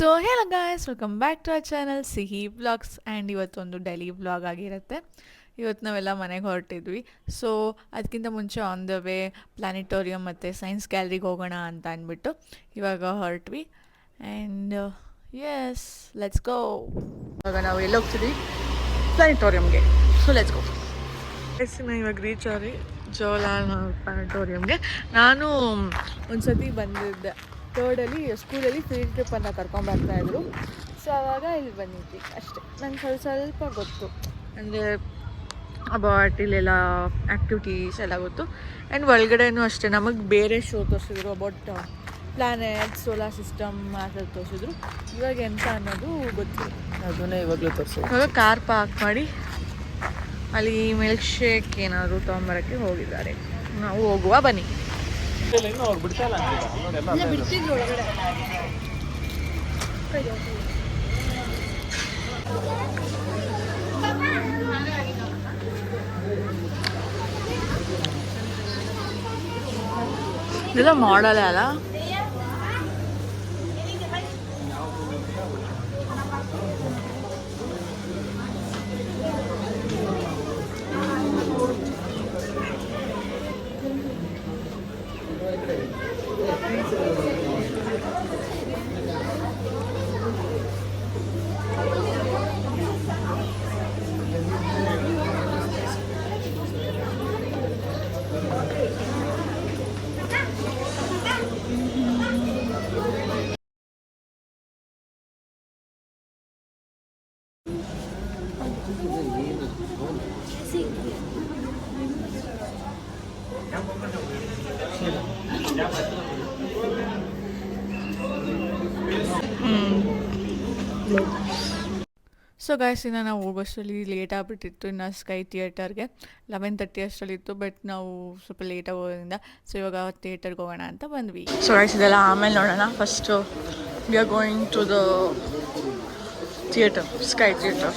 So hello guys, welcome back to our channel Sihi vlogs. And ಇವತ್ತೊಂದು daily vlog ಆಗಿರುತ್ತೆ. ಇವತ್ತು ನಾವೆಲ್ಲ ಮನೆಗೆ ಹೊರಟಿದ್ವಿ. ಸೊ ಅದಕ್ಕಿಂತ ಮುಂಚೆ ಆನ್ ದ ವೇ ಪ್ಲಾನಿಟೋರಿಯಂ ಮತ್ತು ಸೈನ್ಸ್ ಗ್ಯಾಲರಿಗೆ ಹೋಗೋಣ ಅಂತ ಅಂದ್ಬಿಟ್ಟು ಇವಾಗ ಹೊರಟ್ವಿ. And yes, let's go. ಇವಾಗ ನಾವು ಎಲ್ಲಿ ಹೋಗ್ತಿದ್ವಿ? ಪ್ಲಾನಿಟೋರಿಯಮ್ಗೆ. So let's go. ನಾನು ಇವಾಗ ರೀಚ್ ಆಗಿ ಜವಾಹರ್ಲಾಲ್ ಪ್ಲಾನಿಟೋರಿಯಮ್ಗೆ. ನಾನು ಒಂದು ಸತಿ ಬಂದಿದ್ದೆ ಥರ್ಡಲ್ಲಿ ಸ್ಕೂಲಲ್ಲಿ ಫೀಲ್ಡ್ ಟ್ರಿಪ್ ಅಂತ ಕರ್ಕೊಂಬರ್ತಾಯಿದ್ರು. ಸೊ ಆವಾಗ ಇಲ್ಲಿ ಬಂದಿದ್ವಿ ಅಷ್ಟೇ. ನಂಗೆ ಸ್ವಲ್ಪ ಗೊತ್ತು, ಅಂದರೆ ಅಬೌಟ್ ಇಲ್ಲೆಲ್ಲ ಆ್ಯಕ್ಟಿವಿಟೀಸ್ ಎಲ್ಲ ಗೊತ್ತು. ಆ್ಯಂಡ್ ಒಳಗಡೆನೂ ಅಷ್ಟೇ ನಮಗೆ ಬೇರೆ ಶೋ ತೋರಿಸಿದ್ರು ಅಬೌಟ್ ಪ್ಲಾನೆಟ್, ಸೋಲಾರ್ ಸಿಸ್ಟಮ್ ಆ ಥರ ತೋರಿಸಿದ್ರು. ಇವಾಗ ಎಂತ ಅನ್ನೋದು ಗೊತ್ತಿಲ್ಲ. ಅದನ್ನೇ ಇವಾಗಲೂ ತೋರಿಸಿದ್ರು. ಇವಾಗ ಕಾರ್ ಪಾರ್ಕ್ ಮಾಡಿ ಅಲ್ಲಿ ಮಿಲ್ಕ್ ಶೇಕ್ ಏನಾದರೂ ತೊಗೊಂಬರೋಕ್ಕೆ ಹೋಗಿದ್ದಾರೆ. ನಾವು ಹೋಗುವ ಬನ್ನಿ. ಬಿಡ್ತಿದ್ರು ಒಳಗಡೆ. ಇದೆಲ್ಲ ಮಾಡಲೇ ಅಲ್ಲ. ಸೊ ಗಾಯ್ಸ್, ಇನ್ನು ನಾವು ಹೋಗೋಷ್ಟರಲ್ಲಿ ಲೇಟ್ ಆಗಿಬಿಟ್ಟಿತ್ತು. ಇನ್ನು ಸ್ಕೈ ಥಿಯೇಟರ್ಗೆ 11:30 ಅಷ್ಟರಲ್ಲಿತ್ತು. ಬಟ್ ನಾವು ಸ್ವಲ್ಪ ಲೇಟಾಗಿ ಹೋಗೋದ್ರಿಂದ ಸೊ ಇವಾಗ ಥಿಯೇಟರ್ಗೆ ಹೋಗೋಣ ಅಂತ ಬಂದ್ವಿ. ಸೊ ಗಾಯ್ಸ್, ಇದೆಲ್ಲ ಆಮೇಲೆ ನೋಡೋಣ. First we are going to the theatre, sky theatre.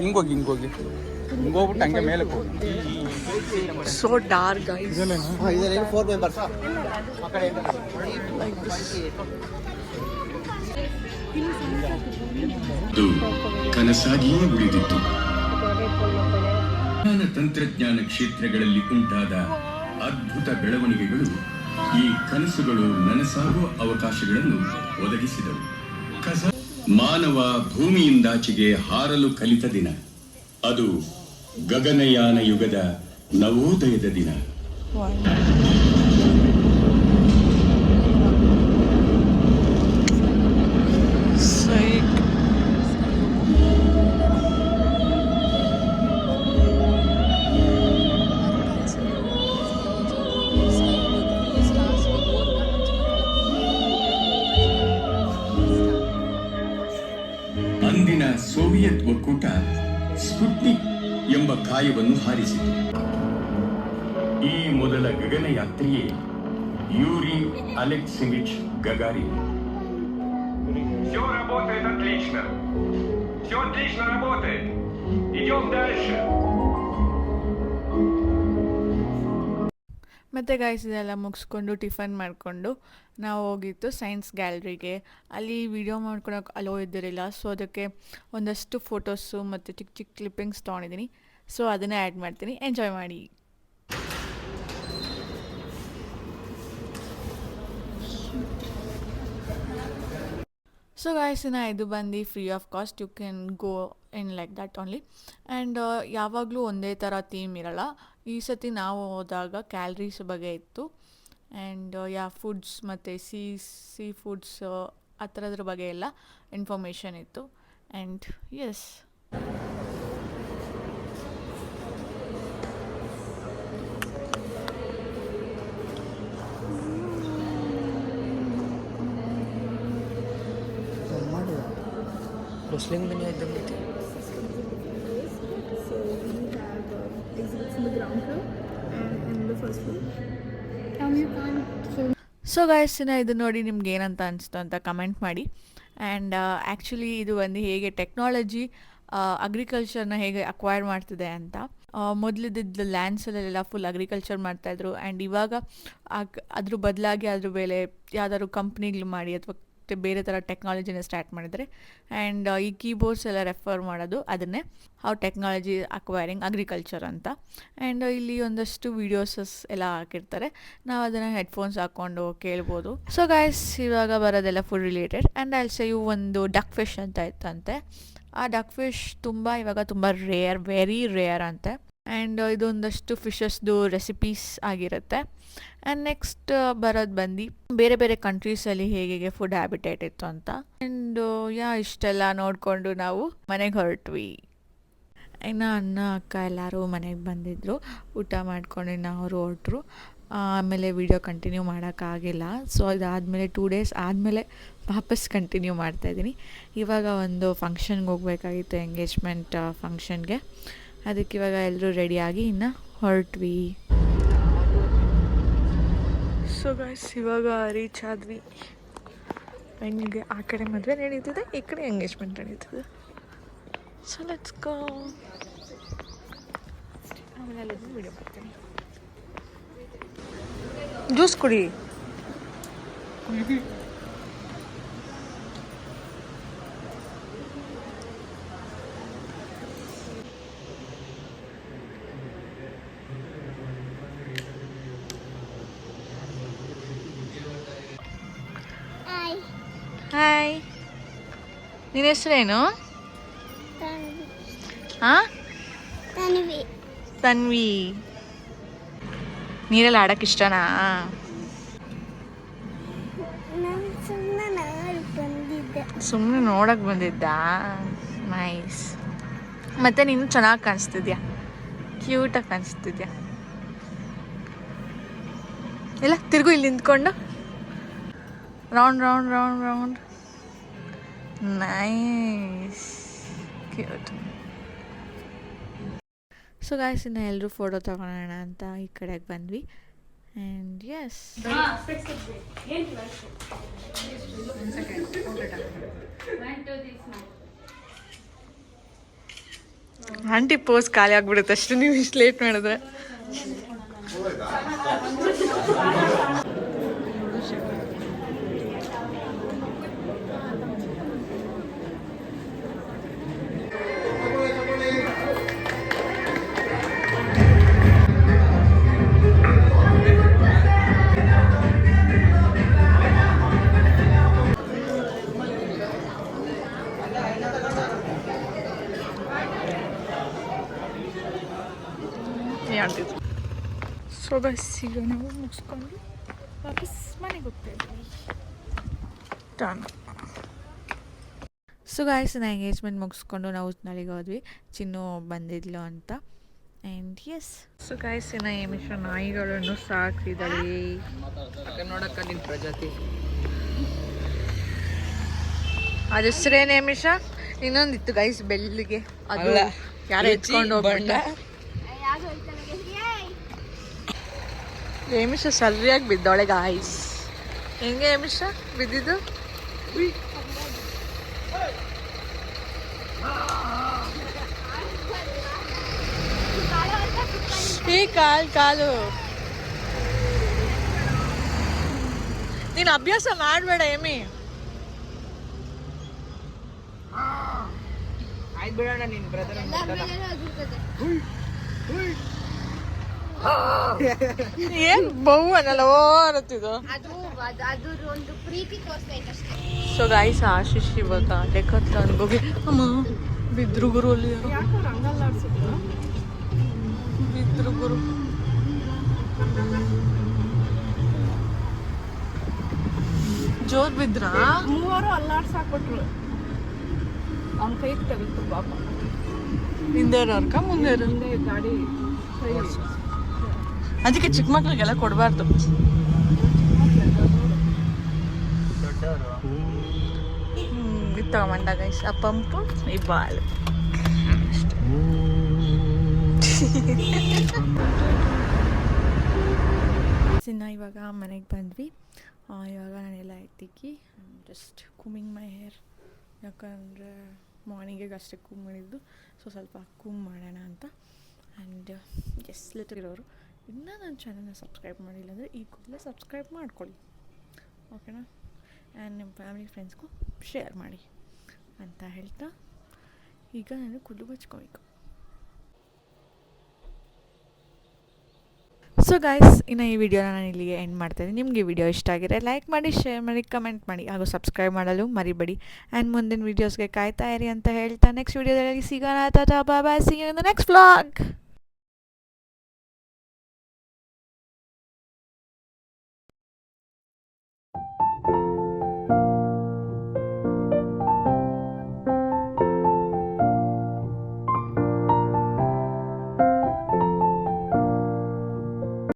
ಹಿಂಗೋಗಿ ಹಿಂಗೋಗ್ಬಿಟ್ಟು ಹಂಗೆ ಮೇಲೆ ಸೊ ಡಾರ್ಕ್ ಗೈಸ್. ಕನಸಾಗಿಯೇ ಉಳಿದಿತ್ತು. ತಂತ್ರಜ್ಞಾನ ಕ್ಷೇತ್ರಗಳಲ್ಲಿ ಉಂಟಾದ ಅದ್ಭುತ ಬೆಳವಣಿಗೆಗಳು ಈ ಕನಸುಗಳು ನನಸಾಗುವ ಅವಕಾಶಗಳನ್ನು ಒದಗಿಸಿದವು. ಮಾನವ ಭೂಮಿಯಿಂದಾಚೆಗೆ ಹಾರಲು ಕಲಿತ ದಿನ ಅದು. ಗಗನಯಾನ ಯುಗದ ನವೋದಯದ ದಿನ. ಅಂದಿನ ಸೋವಿಯತ್ ಒಕ್ಕೂಟ ಸ್ಪುಟ್ನಿಕ್ ಎಂಬ ಕಾಯವನ್ನು ಹಾರಿಸಿತು. ಈ ಮೊದಲ ಗಗನಯಾತ್ರಿಯೇ ಯೂರಿ ಅಲೆಕ್ಸಿಮಿಚ್ ಗಗಾರಿನ್. Все работает отлично. Все отлично работает. Идем дальше. ಮತ್ತು ಗಾಯ್ಸ್, ಇದೆಲ್ಲ ಮುಗಿಸ್ಕೊಂಡು ಟಿಫನ್ ಮಾಡಿಕೊಂಡು ನಾವು ಹೋಗಿತ್ತು ಸೈನ್ಸ್ ಗ್ಯಾಲರಿಗೆ. ಅಲ್ಲಿ ವಿಡಿಯೋ ಮಾಡ್ಕೊಳಕ್ಕೆ ಅಲೋ ಇದ್ದಿರಲಿಲ್ಲ. ಸೊ ಅದಕ್ಕೆ ಒಂದಷ್ಟು ಫೋಟೋಸು ಮತ್ತು ಚಿಕ್ಕ ಚಿಕ್ಕ ಕ್ಲಿಪ್ಪಿಂಗ್ಸ್ ತೊಗೊಂಡಿದ್ದೀನಿ. ಸೊ ಅದನ್ನೇ ಆ್ಯಡ್ ಮಾಡ್ತೀನಿ, ಎಂಜಾಯ್ ಮಾಡಿ. ಸೊ ಗಾಯ್ಸ್, ಇದು ಬಂದು free of cost. You can go in like that only. And ಯಾವಾಗಲೂ ಒಂದೇ ಥರ ಥೀಮ್ ಇರೋಲ್ಲ. ಈ ಸತಿ ನಾವು ಹೋದಾಗ ಕ್ಯಾಲ್ರೀಸ್ ಬಗ್ಗೆ ಇತ್ತು. ಆ್ಯಂಡ್ ಫುಡ್ಸ್ ಮತ್ತು ಸೀ ಫುಡ್ಸ್ ಆ ಥರದ್ರ ಬಗ್ಗೆ ಎಲ್ಲ ಇನ್ಫಾರ್ಮೇಷನ್ ಇತ್ತು. ಆ್ಯಂಡ್ ಎಸ್, ಮುಸ್ಲಿಂ ದುನಿಯಾ ಇದ್ದಂಗೈತಿ. ಸೊ ಗಾಯ್ಸ್, ಇದು ನೋಡಿ ನಿಮ್ಗೆ ಏನಂತ ಅನಿಸ್ತು ಅಂತ ಕಮೆಂಟ್ ಮಾಡಿ. ಆ್ಯಂಡ್ ಆ್ಯಕ್ಚುಲಿ ಇದು ಹೇಗೆ ಟೆಕ್ನಾಲಜಿ ಅಗ್ರಿಕಲ್ಚರ್ನ ಹೇಗೆ ಅಕ್ವೈರ್ ಮಾಡ್ತಿದೆ ಅಂತ ಮೊದಲಿದ್ದ ಲ್ಯಾಂಡ್ಸಲ್ಲೆಲ್ಲ ಫುಲ್ ಅಗ್ರಿಕಲ್ಚರ್ ಮಾಡ್ತಾಯಿದ್ರು ಆ್ಯಂಡ್ ಇವಾಗ ಅದ್ರ ಬದಲಾಗಿ ಅದ್ರ ಮೇಲೆ ಯಾವ್ದಾದ್ರು ಕಂಪ್ನಿಗಳು ಮಾಡಿ ಅಥವಾ ಬೇರೆ ಥರ ಟೆಕ್ನಾಲಜಿನ ಸ್ಟಾರ್ಟ್ ಮಾಡಿದರೆ ಆ್ಯಂಡ್ ಈ ಕೀಬೋರ್ಡ್ಸ್ ಎಲ್ಲ ರೆಫರ್ ಮಾಡೋದು ಅದನ್ನೇ ಹೌ ಟೆಕ್ನಾಲಜಿ ಅಕ್ವೈರಿಂಗ್ ಅಗ್ರಿಕಲ್ಚರ್ ಅಂತ. ಆ್ಯಂಡ್ ಇಲ್ಲಿ ಒಂದಷ್ಟು ವೀಡಿಯೋಸಸ್ ಎಲ್ಲ ಹಾಕಿರ್ತಾರೆ, ನಾವು ಅದನ್ನು ಹೆಡ್ಫೋನ್ಸ್ ಹಾಕ್ಕೊಂಡು ಕೇಳ್ಬೋದು. ಸೊ ಗೈಸ್, ಇವಾಗ ಬರೋದೆಲ್ಲ ಫುಡ್ ರಿಲೇಟೆಡ್. ಆ್ಯಂಡ್ ಅಲ್ಸೆ ಇವು ಒಂದು ಡಕ್ ಫಿಶ್ ಅಂತ ಇತ್ತಂತೆ. ಆ ಡಕ್ ಫಿಶ್ ಇವಾಗ ತುಂಬ ವೆರಿ ರೇರ್ ಅಂತೆ. ಆ್ಯಂಡ್ ಇದೊಂದಷ್ಟು ಫಿಶಸ್ದು ರೆಸಿಪೀಸ್ ಆಗಿರುತ್ತೆ. ಆ್ಯಂಡ್ ನೆಕ್ಸ್ಟ್ ಬರೋದು ಬಂದು ಬೇರೆ ಬೇರೆ ಕಂಟ್ರೀಸಲ್ಲಿ ಹೇಗೆ ಫುಡ್ ಹ್ಯಾಬಿಟೇಟ್ ಇತ್ತು ಅಂತ. ಆ್ಯಂಡ್ ಇಷ್ಟೆಲ್ಲ ನೋಡಿಕೊಂಡು ನಾವು ಮನೆಗೆ ಹೊರಟ್ವಿ. ಇನ್ನು ಅಣ್ಣ ಅಕ್ಕ ಎಲ್ಲರೂ ಮನೆಗೆ ಬಂದಿದ್ದರು, ಊಟ ಮಾಡ್ಕೊಂಡು ಇನ್ನು ಅವರು ಹೊರಟ್ರು. ಆಮೇಲೆ ವಿಡಿಯೋ ಕಂಟಿನ್ಯೂ ಮಾಡೋಕ್ಕಾಗಿಲ್ಲ. ಸೊ ಇದಾದಮೇಲೆ 2 days ಆದಮೇಲೆ ವಾಪಸ್ ಕಂಟಿನ್ಯೂ ಮಾಡ್ತಾಯಿದ್ದೀನಿ. ಇವಾಗ ಒಂದು ಫಂಕ್ಷನ್ಗೆ ಹೋಗಬೇಕಾಗಿತ್ತು, ಎಂಗೇಜ್ಮೆಂಟ್ ಫಂಕ್ಷನ್ಗೆ. ಅದಕ್ಕೆ ಇವಾಗ ಎಲ್ಲರೂ ರೆಡಿಯಾಗಿ ಇನ್ನು ಹೊರಟ್ವಿ. ಸೊ ಗೈಸ್, ಇವಾಗ ರೀಚ್ ಆದ್ವಿ. ಹೆಂಗೆ ಆ ಕಡೆ ಮದುವೆ ನಡೀತಿದೆ, ಈ ಕಡೆ ಎಂಗೇಜ್ಮೆಂಟ್ ನಡೀತಿದೆ. ಸೊ ಲೆಟ್ಸ್ ಗೋ. ಆಮೇಲೆ ಎಲ್ಲದನ್ನು ವಿಡಿಯೋ ಮಾಡ್ತೀನಿ. ಜ್ಯೂಸ್ ಕುಡಿ. ಹಾಯ್, ನಿನ್ನ ಹೆಸರೇನು? ಹಾಂ, ತನ್ವಿ. ನೀರಲ್ಲಿ ಆಡಕ್ಕೆ ಇಷ್ಟನಾ? ಸುಮ್ಮನೆ ನೋಡಕ್ಕೆ ಬಂದಿದ್ದಾ? ನೈಸ್. ಮತ್ತೆ ನೀನು ಚೆನ್ನಾಗಿ ಕಾಣಿಸ್ತಿದ್ಯಾ, ಕ್ಯೂಟಾಗಿ ಕಾಣಿಸ್ತಿದ್ಯಾ. ಇಲ್ಲ ತಿರುಗು, ಇಲ್ಲಿ ನಿಂತ್ಕೊಂಡು round round round round. Nice, cute. So guys, ಇನ್ನು ಎಲ್ಲರೂ ಫೋಟೋ ತಗೊಳ್ಳೋಣ ಅಂತ ಈ ಕಡೆಗೆ ಬಂದ್ವಿ. ಆ್ಯಂಡ್ ಎಸ್, ಆಂಟಿ ಪೋಸ್ ಖಾಲಿ ಆಗ್ಬಿಡುತ್ತೆ ಅಷ್ಟು ನೀವು ಇಷ್ಟು ಲೇಟ್ ಮಾಡಿದ್ರೆ. ಸೊ ಬಸ್ ಈಗ ನಾವು ಮುಗಿಸ್ಕೊಂಡು ವಾಪಸ್ ಮನೆಗೆ ಹೋಗ್ತಾ ಇದ್ವಿ. ಡನ್. ಸೊ ಗಾಯ್ಸ್, ನಾವು ಎಂಗೇಜ್ಮೆಂಟ್ ಮುಗಿಸ್ಕೊಂಡು ನಾವು ಉತ್ನಾಳಿಗೆ ಹೋದ್ವಿ, ಚಿನ್ನು ಬಂದಿದ್ಲು ಅಂತ. ಆ್ಯಂಡ್ ಎಸ್, ಸೊ ಗಾಯ್ಸ್, ಇನ್ನು ಏಮಿಷ ನಾಯಿಗಳನ್ನು ಸಾಕ್ತಿದ್ದಾಳೆ. ನೋಡಕ್ಕ ನಿನ್ನ ಪ್ರಜಾತಿ ಅದ ಹೆಸ್ರೇನು ಏಮಿಷ? ಇನ್ನೊಂದಿತ್ತು ಗೈಸ್ ಬೆಳ್ಳಿಗೆ, ಅದು ಯಾರೋ ಎತ್ಕೊಂಡು ಹೋಗ್ಬಣ್ಣ. ಏಮಿಷ ಸರಿಯಾಗಿ ಬಿದ್ದವಳೆ ಗಾಯ್ಸ್. ಹೆಂಗೆ ಏಮಿಷ ಬಿದ್ದಿದ್ದು? ಈ ಕಾಲು ನೀನು ಅಭ್ಯಾಸ ಮಾಡಬೇಡ ಏಮಿ. ಆಯ್ತು ಬಿಡೋಣ, ನಿನ್ನ ಬ್ರದರ್ ಏನ್ ಬಹು ಅನ್ನಲ್ಲ ಓರತ್ತಿದ್ದು. ಸೊ ಗಾಯ್ಸ್, ಆಶೀಶ್ ಇವಾಗ ಡೆಕತ್ಲಾನ್ ಹೋಗಿ ಅಮ್ಮ ಬಿದ್ರು ಗುರು ಅಲ್ಲಿ ಬಿದ್ರು ಗುರು. ಜೋರ್ ಬಿದ್ರಾ? ಮೂವರು ಅಲ್ಲಾಡ್ಸಾಕ್ಬಿಟ್ರು. ಅವ್ನ ಕೈಗೆ ತಗಲ್ತು ಪಾಪ. ಹಿಂದೆ ಇರೋರ್ಕ ಮುಂದೆ ಇರೋ ಗಾಡಿ ಅದಕ್ಕೆ ಚಿಕ್ಕ ಮಕ್ಳಿಗೆಲ್ಲ ಕೊಡಬಾರ್ದು. ಇದು ತಗೊಂಡ ಗೈಸ್, ಆ ಪಂಪು ಈ ಬಾಲ್. ಇನ್ನು ಇವಾಗ ಮನೆಗೆ ಬಂದ್ವಿ. ಇವಾಗ ನಾನೆಲ್ಲ ಎತ್ತಿಕ್ಕಿ ಜಸ್ಟ್ ಕೂಮಿಂಗ್ ಮೈ ಹೇರ್, ಯಾಕಂದರೆ ಮಾರ್ನಿಂಗಿಗೆ ಅಷ್ಟೇ ಕೂಮ್ ಮಾಡಿದ್ದು. ಸೊ ಸ್ವಲ್ಪ ಕೂಮ್ ಮಾಡೋಣ ಅಂತ. ಆ್ಯಂಡ್ ಎಸ್ ಇರೋರು ಇನ್ನೂ ನನ್ನ ಚಾನಲ್ನ ಸಬ್ಸ್ಕ್ರೈಬ್ ಮಾಡಿಲ್ಲ ಅಂದರೆ ಈ ಕೂಡಲೇ ಸಬ್ಸ್ಕ್ರೈಬ್ ಮಾಡ್ಕೊಳ್ಳಿ, ಓಕೆನಾ. ಆ್ಯಂಡ್ ನಿಮ್ಮ ಫ್ಯಾಮಿಲಿ ಫ್ರೆಂಡ್ಸ್ಗೂ ಶೇರ್ ಮಾಡಿ ಅಂತ ಹೇಳ್ತಾ ಈಗ ನಾನು ಕುಲ್ಲು ಬಚ್ಕೋಬೇಕು. ಸೊ ಗಾಯ್ಸ್, ಇನ್ನು ಈ ವಿಡಿಯೋನ ನಾನು ಇಲ್ಲಿಗೆ ಎಂಡ್ ಮಾಡ್ತಾಯಿದ್ದೀನಿ. ನಿಮಗೆ ಈ ವಿಡಿಯೋ ಇಷ್ಟ ಆಗಿದ್ರೆ ಲೈಕ್ ಮಾಡಿ, ಶೇರ್ ಮಾಡಿ, ಕಮೆಂಟ್ ಮಾಡಿ ಹಾಗೂ ಸಬ್ಸ್ಕ್ರೈಬ್ ಮಾಡಲು ಮರಿಬೇಡಿ. ಆ್ಯಂಡ್ ಮುಂದಿನ ವೀಡಿಯೋಸ್ಗೆ ಕಾಯ್ತಾ ಇರಿ ಅಂತ ಹೇಳ್ತಾ ನೆಕ್ಸ್ಟ್ ವೀಡಿಯೋದಲ್ಲಿ ಸಿಗೋಣ. Bye bye, see you in the next vlog.